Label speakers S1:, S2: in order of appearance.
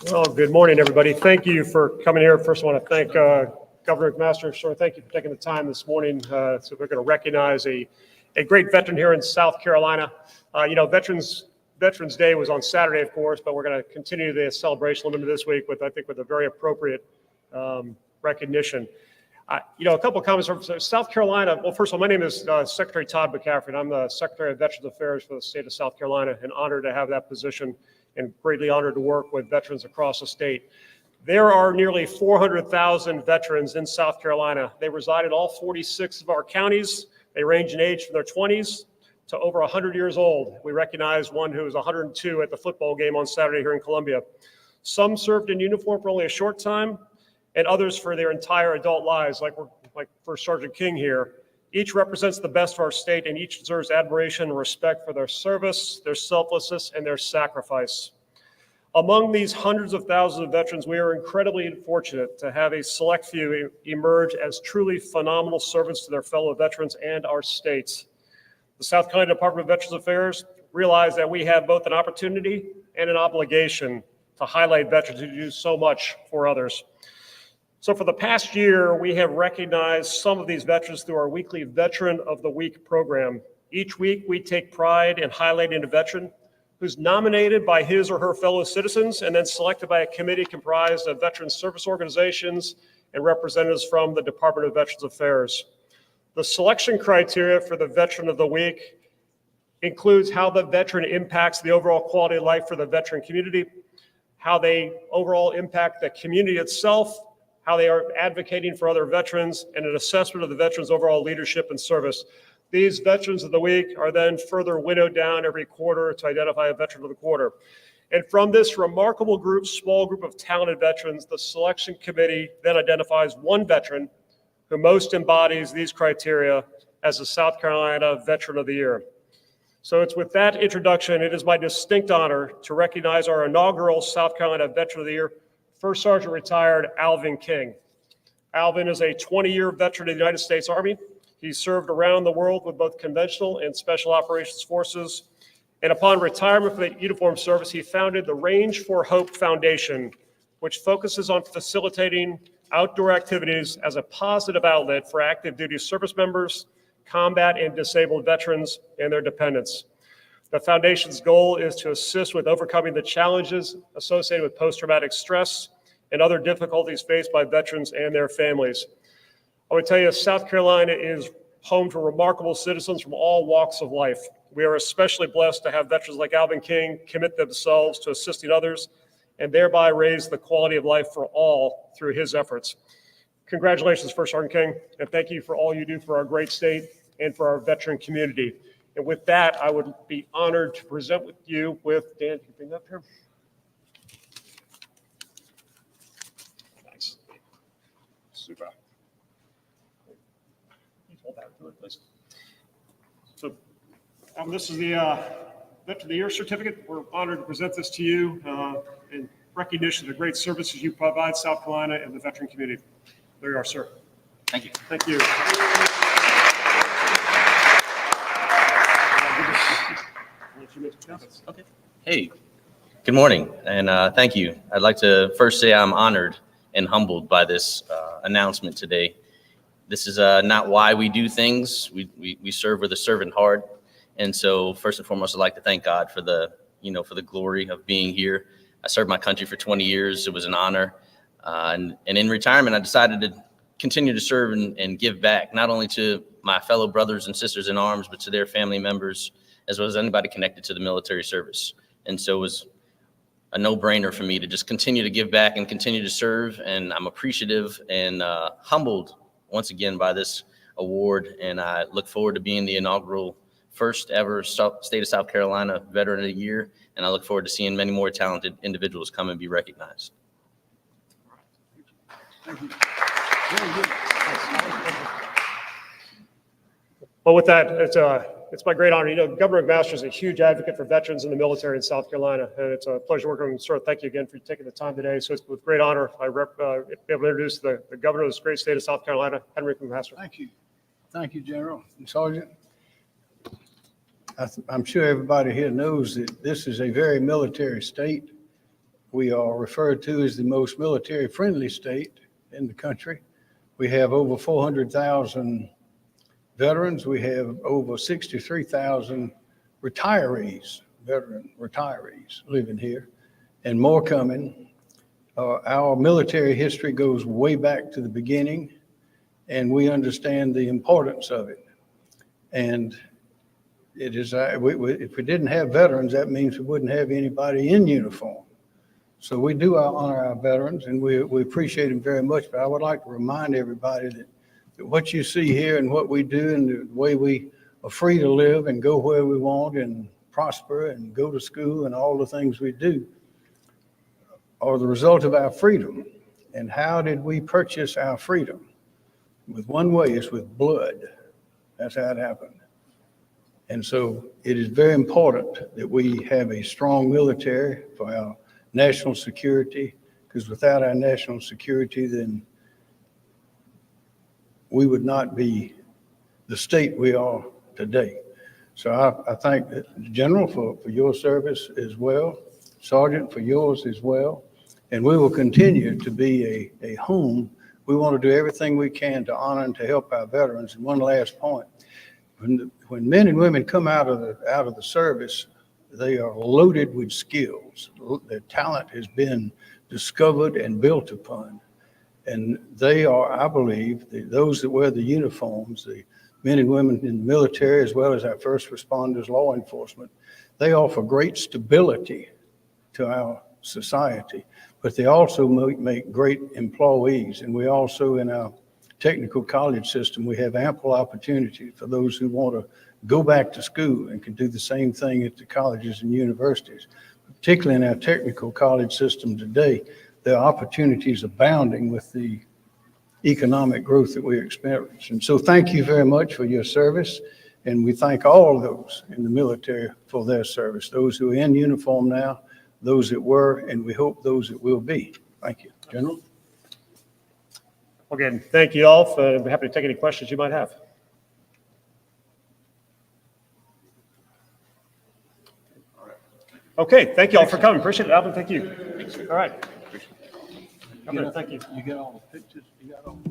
S1: Well, good morning, everybody. Thank you for coming here. First, I want to thank Governor McMaster. Sure, thank you for taking the time this morning. So we're going to recognize a great veteran here in South Carolina. Veterans Day was on Saturday, of course, but we're going to continue the celebration a little bit this week with a very appropriate recognition. A couple of comments from South Carolina. Well, first of all, my name is Secretary Todd McCaffrey, and I'm the Secretary of Veterans Affairs for the state of South Carolina, and honored to have that position and greatly honored to work with veterans across the state. There are nearly 400,000 veterans in South Carolina. They reside in all 46 of our counties. They range in age from their 20s to over 100 years old. We recognize one who was 102 at the football game on Saturday here in Columbia. Some served in uniform for only a short time, and others for their entire adult lives, like First Sergeant King here. Each represents the best of our state, and each deserves admiration and respect for their service, their selflessness, and their sacrifice. Among these hundreds of thousands of veterans, we are incredibly fortunate to have a select few emerge as truly phenomenal servants to their fellow veterans and our states. The South Carolina Department of Veterans Affairs realized that we have both an opportunity and an obligation to highlight veterans who do so much for others. So for the past year, we have recognized some of these veterans through our weekly Veteran of the Week program. Each week, we take pride in highlighting a veteran who's nominated by his or her fellow citizens and then selected by a committee comprised of veteran service organizations and representatives from the Department of Veterans Affairs. The selection criteria for the Veteran of the Week includes how the veteran impacts the overall quality of life for the veteran community, how they overall impact the community itself, how they are advocating for other veterans, and an assessment of the veteran's overall leadership and service. These Veterans of the Week are then further winnowed down every quarter to identify a Veteran of the Quarter. And from this remarkable small group of talented veterans, the selection committee then identifies one veteran who most embodies these criteria as the South Carolina Veteran of the Year. So it's with that introduction, it is my distinct honor to recognize our inaugural South Carolina Veteran of the Year, First Sergeant Retired Alvin King. Alvin is a 20-year veteran of the United States Army. He served around the world with both conventional and special operations forces. And upon retirement from the uniformed service, he founded the Range for Hope Foundation, which focuses on facilitating outdoor activities as a positive outlet for active duty service members, combat and disabled veterans, and their dependents. The foundation's goal is to assist with overcoming the challenges associated with post-traumatic stress and other difficulties faced by veterans and their families. I would tell you, South Carolina is home to remarkable citizens from all walks of life. We are especially blessed to have veterans like Alvin King commit themselves to assisting others and thereby raise the quality of life for all through his efforts. Congratulations, First Sergeant King, and thank you for all you do for our great state and for our veteran community. And with that, I would be honored to present with you with Dan. Can you bring that up here? Nice. Super. Hold that to it, please. So this is the Veteran of the Year certificate. We're honored to present this to you in recognition of the great services you provide South Carolina and the veteran community. There you are, sir.
S2: Thank you.
S1: Thank you.
S2: Okay. Hey, good morning, and thank you. I'd like to first say I'm honored and humbled by this announcement today. This is not why we do things. We serve with a servant heart, and so first and foremost, I'd like to thank God for the glory of being here. I served my country for 20 years. It was an honor, and in retirement, I decided to continue to serve and give back, not only to my fellow brothers and sisters in arms, but to their family members, as well as anybody connected to the military service. And so it was a no-brainer for me to just continue to give back and continue to serve. And I'm appreciative and humbled once again by this award. And I look forward to being the inaugural first ever state of South Carolina Veteran of the Year. And I look forward to seeing many more talented individuals come and be recognized.
S1: Thank you. Very good. Well, with that, it's my great honor. Governor McMaster is a huge advocate for veterans in the military in South Carolina, and it's a pleasure working with him. So thank you again for taking the time today. So it's with great honor I be able to introduce the governor of this great state of South Carolina, Henry McMaster.
S3: Thank you. Thank you, General and Sergeant. I'm sure everybody here knows that this is a very military state. we are referred to as the most military-friendly state in the country. We have over 400,000 veterans. We have over 63,000 retirees, veteran retirees living here, and more coming. Our military history goes way back to the beginning, and we understand the importance of it. And it is, if we didn't have veterans, that means we wouldn't have anybody in uniform. So we do honor our veterans, and we appreciate them very much. But I would like to remind everybody that what you see here and what we do and the way we are free to live and go where we want and prosper and go to school and all the things we do are the result of our freedom. And how did we purchase our freedom? With one way, it's with blood. That's how it happened. And so it is very important that we have a strong military for our national security, because without our national security, then we would not be the state we are today. So I thank the General for your service as well, Sergeant for yours as well, and we will continue to be a home. We want to do everything we can to honor and to help our veterans. And one last point, when men and women come out of the service, they are loaded with skills. Their talent has been discovered and built upon. And they are, I believe, those that wear the uniforms, the men and women in the military, as well as our first responders, law enforcement, they offer great stability to our society, but they also make great employees. And we also, in our technical college system, we have ample opportunity for those who want to go back to school and can do the same thing at the colleges and universities. Particularly in our technical college system today, there are opportunities abounding with the economic growth that we experience. And so thank you very much for your service. And we thank all those in the military for their service, those who are in uniform now, those that were, and we hope those that will be. Thank you. General?
S1: Again, thank you all. I'm happy to take any questions you might have. Okay, thank you all for coming. Appreciate it, Alvin. Thank you. All right. Thank you.
S3: You get all the pictures? You got all?